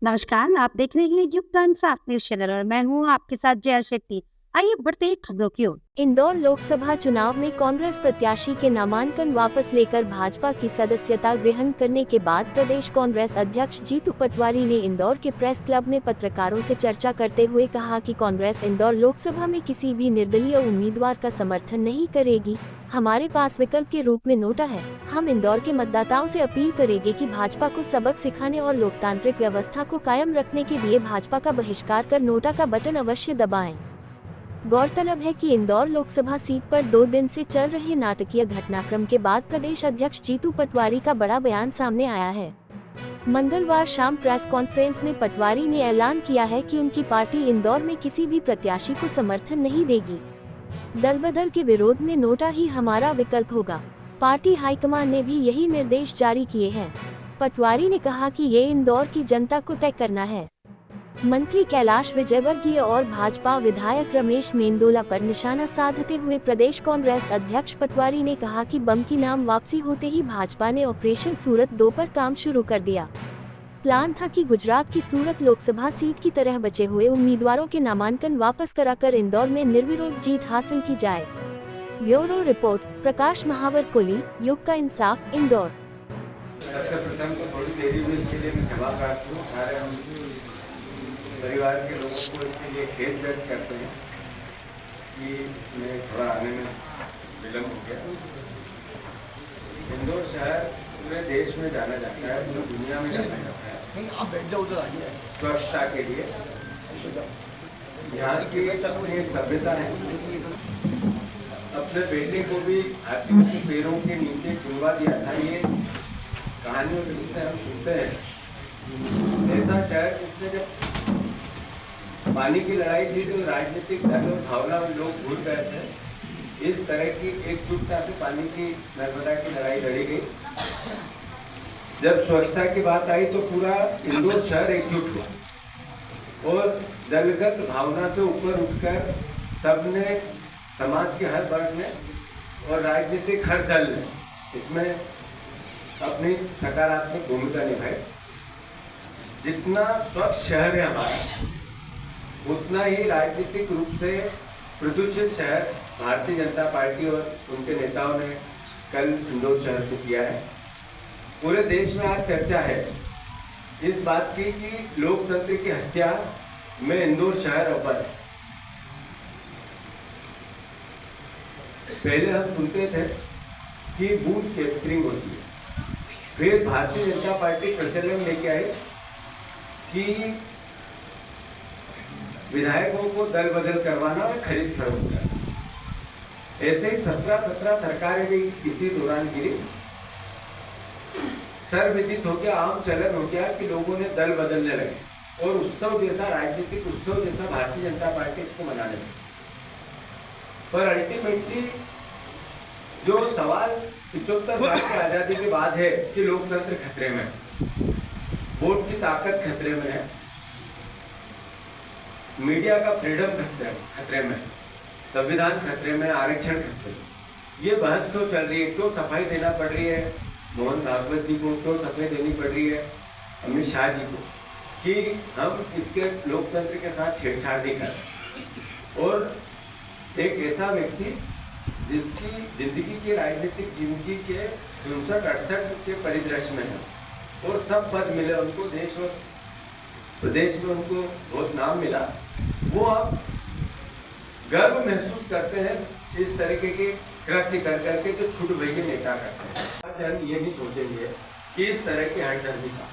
नमस्कार, आप देख रहे हैं युग इंसाफ न्यूज चैनल और मैं हूँ आपके साथ जया शेट्टी। आइए बढ़ते हैं खबरों की ओर। इंदौर लोकसभा चुनाव में कांग्रेस प्रत्याशी के नामांकन वापस लेकर भाजपा की सदस्यता ग्रहण करने के बाद प्रदेश कांग्रेस अध्यक्ष जीतू पटवारी ने इंदौर के प्रेस क्लब में पत्रकारों से चर्चा करते हुए कहा कि कांग्रेस इंदौर लोकसभा में किसी भी निर्दलीय उम्मीदवार का समर्थन नहीं करेगी। हमारे पास विकल्प के रूप में नोटा है। हम इंदौर के मतदाताओं से अपील करेंगे कि भाजपा को सबक सिखाने और लोकतांत्रिक व्यवस्था को कायम रखने के लिए भाजपा का बहिष्कार कर नोटा का बटन अवश्य दबाएं। गौरतलब है कि इंदौर लोकसभा सीट पर 2 दिन से चल रहे नाटकीय घटनाक्रम के बाद प्रदेश अध्यक्ष जीतू पटवारी का बड़ा बयान सामने आया है। मंगलवार शाम प्रेस कॉन्फ्रेंस में पटवारी ने ऐलान किया है कि उनकी पार्टी इंदौर में किसी भी प्रत्याशी को समर्थन नहीं देगी। दलबदल के विरोध में नोटा ही हमारा विकल्प होगा। पार्टी हाईकमान ने भी यही निर्देश जारी किए हैं। पटवारी ने कहा कि ये इंदौर की जनता को तय करना है। मंत्री कैलाश विजयवर्गीय और भाजपा विधायक रमेश मेंदोला पर निशाना साधते हुए प्रदेश कांग्रेस अध्यक्ष पटवारी ने कहा कि बम की नाम वापसी होते ही भाजपा ने ऑपरेशन सूरत 2 पर काम शुरू कर दिया। प्लान था कि गुजरात की सूरत लोकसभा सीट की तरह बचे हुए उम्मीदवारों के नामांकन वापस कराकर इंदौर में निर्विरोध जीत हासिल की जाए। ब्यूरो रिपोर्ट, प्रकाश महावर कुली, युग का इंसाफ, इंदौर। सबसे प्रथम तो थोड़ी देरी हुई, इसके लिए मैं क्षमा प्रार्थी हूँ। सारे हम परिवार के लोगों को इसके लिए खेद व्यक्त करते हैं कि मैं थोड़ा आने में विलम्ब हो गया। इंदौर शहर पूरे देश में जाना जाता है, पूरी दुनिया में जाना जाता है स्वच्छता के लिए। यहाँ की अपनी सभ्यता है। अपने बेटे को भी हाथियों के पैरों के नीचे चुनवा दिया था। ये कहानियों के जिससे हम सुनते हैं। ऐसा शहर जिसने जब पानी की लड़ाई थी तो राजनीतिक दल और भावना में लोग भूल गए थे। इस तरह की एकजुटता से पानी की नर्मदा की लड़ाई लड़ी गई। जब स्वच्छता की बात आई तो पूरा इंदौर शहर एकजुट हुआ और दलगत भावना से ऊपर उठकर सबने, समाज के हर वर्ग ने और राजनीतिक हर दल ने इसमें अपनी सकारात्मक भूमिका निभाई। जितना स्वच्छ शहर है हमारा, उतना ही राजनीतिक रूप से प्रदूषित शहर भारतीय जनता पार्टी और उनके नेताओं ने कल इंदौर शहर को किया है। पूरे देश में आज चर्चा है इस बात की कि लोकतंत्र की हत्या में इंदौर शहर अव्वल है। पहले हम सुनते थे कि बूथ कैप्चरिंग होती है, फिर भारतीय जनता पार्टी प्रचलन लेके आई कि विधायकों को दल बदल करवाना और खरीद फरोख्त करना। ऐसे ही 17 सरकारें भी इसी दौरान गिरी। सर्वविदित हो गया, आम चलन हो गया कि लोगों ने दल बदलने लगे और उत्सव जैसा, राजनीतिक उत्सव जैसा भारतीय जनता पार्टी इसको मनाने लगी। पर अल्टीमेटली जो सवाल 75 साल की आजादी के बाद है कि लोकतंत्र खतरे में, वोट की ताकत खतरे में है, मीडिया का फ्रीडम खतरे में, संविधान खतरे में, आरक्षण खतरे में। ये बहस तो चल रही है। क्यों सफाई देना पड़ रही है मोहन भागवत जी को, क्यों सफाई देनी पड़ रही है अमित शाह जी को कि हम इसके लोकतंत्र के साथ छेड़छाड़ नहीं कर रहे। और एक ऐसा व्यक्ति जिसकी जिंदगी की, राजनीतिक जिंदगी के 64-68 के परिदृश्य में है और सब पद मिले उनको, देश और प्रदेश में उनको बहुत नाम मिला, वो अब गर्व महसूस करते हैं इस तरीके के कृत्य कर करके जो छुट भैया नेता करते हैं। आज हम ये नहीं सोचेंगे कि इस तरह की हठधर्मी का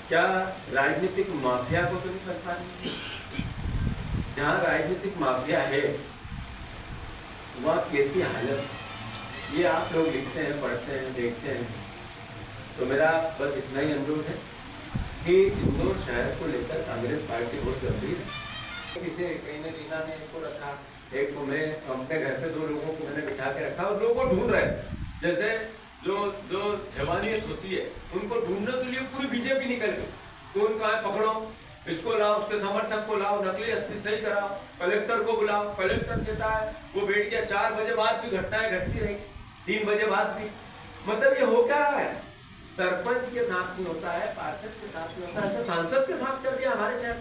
क्या राजनीतिक माफिया को तो नहीं कर पा रही। जहाँ राजनीतिक माफिया है वहाँ कैसी हालत, ये आप लोग लिखते हैं, पढ़ते हैं, देखते हैं। तो मेरा बस इतना ही अनुरोध है कि इंदौर शहर को लेकर कांग्रेस पार्टी बहुत गंभीर है। किसी कहीं ने रीना ने इसको रखा, एक को मैं अपने घर पे 2 लोगों को मैंने बिठा के रखा और लोगों को ढूंढ रहे हैं। जैसे जो जवानियत होती है उनको ढूंढने के लिए पूरी बीजेपी निकल गई। तो उनका है पकड़ो, इसको लाओ, उसके समर्थक को लाओ, नकली एसपी सही कराओ, कलेक्टर को बुलाओ। कलेक्टर कहता है वो बैठ गया, 4 बजे बाद भी घटनाएं घटती रही, 3 बजे बाद भी। मतलब ये हो क्या रहा है? सरपंच के साथ नहीं होता है, पार्षद के साथ नहीं होता है, ऐसा सांसद के साथ कर दिया हमारे शहर।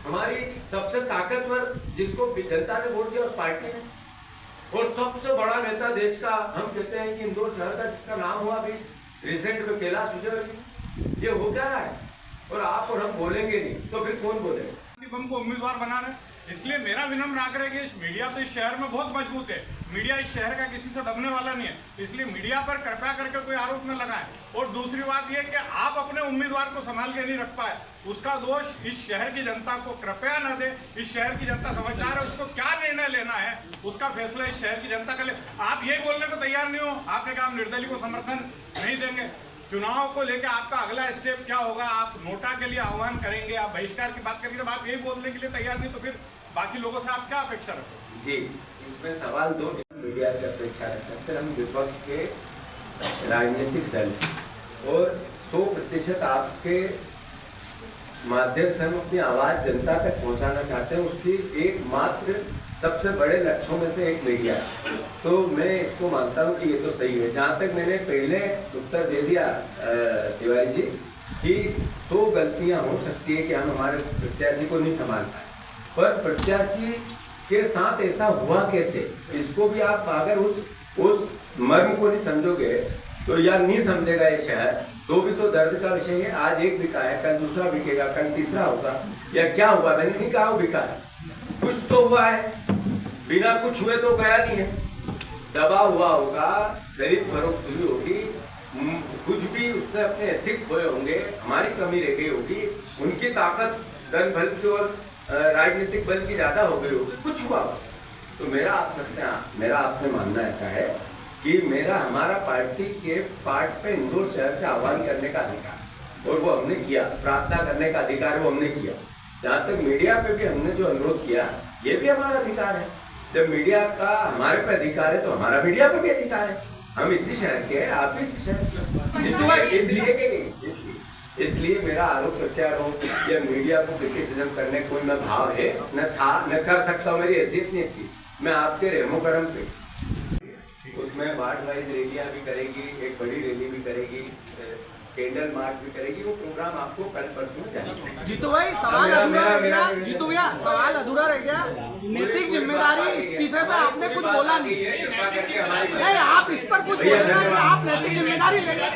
हमारी सबसे ताकतवर जिसको जनता ने वोट दिया उस पार्टी ने, और सबसे बड़ा नेता देश का हम कहते हैं कि इंदौर शहर का जिसका नाम हुआ अभी रिसेंट में कैलाश विजयवर्गीय, ये हो क्या रहा है? और आप और हम बोलेंगे नहीं तो फिर कौन बोलेगा? हमको उम्मीदवार बना रहे, इसलिए मेरा विनम्र आग्रह है कि मीडिया तो इस शहर में बहुत मजबूत है, मीडिया इस शहर का किसी से दबने वाला नहीं है, इसलिए मीडिया पर कृपया करके कोई आरोप न लगाएं। और दूसरी बात यह कि आप अपने उम्मीदवार को संभाल के नहीं रख पाए, उसका दोष इस शहर की जनता को कृपया न दे। इस शहर की जनता समझदार है, उसको क्या निर्णय लेना है उसका फैसला इस शहर की जनता कर ले। आप ये बोलने को तैयार नहीं हो, आपने कहा हम निर्दलीय को समर्थन नहीं देंगे। चुनाव को लेकर आपका अगला स्टेप क्या होगा? आप नोटा के लिए आह्वान करेंगे, आप बहिष्कार की बात करेंगे। जब आप यही बोलने के लिए तैयार नहीं तो फिर बाकी लोगों से आप क्या अपेक्षा रखोगे? जी, इसमें सवाल दो मीडिया से अपेक्षा रख सकते हैं। हम विपक्ष के राजनीतिक दल और 100% आपके माध्यम से हम अपनी आवाज जनता तक पहुंचाना चाहते हैं। उसकी एकमात्र सबसे बड़े लक्ष्यों में से एक मीडिया है, तो मैं इसको मानता हूं कि ये तो सही है। जहां तक मैंने पहले उत्तर दे दिया तिवारी जी कि 100 गलतियां हो सकती है कि हम हमारे प्रत्याशी को नहीं संभाल पाए, पर प्रत्याशी के साथ ऐसा हुआ कैसे, इसको भी आप अगर उस मर्म को नहीं समझोगे तो यार नहीं समझेगा ये शहर। तो भी तो दर्द का विषय है। आज एक बिका है, कल दूसरा बिकेगा, कल तीसरा होगा। या क्या हुआ? मैंने नहीं कहा वो बिका है, कुछ तो हुआ है, बिना कुछ हुए तो गया नहीं है। दबा हुआ होगा, खरीद फरोख्त हुई होगी, कुछ भी उसने अपने एथिक खोए होंगे, हमारी कमी रह गई होगी, उनकी ताकत धन बल की और राजनीतिक बल की ज्यादा हो गई होगी, कुछ हुआ होगा। तो मेरा आपसे मानना ऐसा है कि हमारा पार्टी के पार्ट पे इंदौर शहर से आह्वान करने का अधिकार और वो हमने किया, प्रार्थना करने का अधिकार वो हमने किया। जहाँ तक मीडिया पे भी हमने जो अनुरोध किया, ये भी हमारा अधिकार है। जब मीडिया का हमारे पे अधिकार है तो हमारा मीडिया पे भी अधिकार है। हम इसी शहर के हैं, आप भी इसी शहर के, इसलिए मेरा आरोप प्रत्यारोप या मीडिया को क्रिटिसिज्म करने कोई न भाव है, न था, न कर सकता हूँ, मेरी हैसियत नहीं थी। मैं आपके रहमो करम पे उसमें वार्ड वाइज रैलियां भी करेगी, एक बड़ी रैली भी करेगी, कैंडल मार्च भी करेगी। वो प्रोग्राम आपको कल परसों जाएगा। जीतू भाई सवाल अधूरा रह गया, जीतू भैया सवाल अधूरा रह गया। नैतिक जिम्मेदारी इस्तीफे पे आपने कुछ बोला नहीं, आप इस पर कुछ बोलना कि आप नैतिक जिम्मेदारी लेंगे।